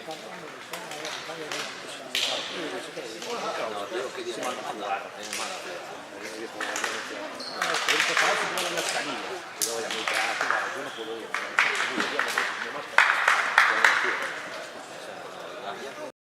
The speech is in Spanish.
No, digo que dice mala jugada, es mala jugada. Ahorita para eso pongo las canillas. Y luego ya me dice, ah, claro, yo no puedo ir.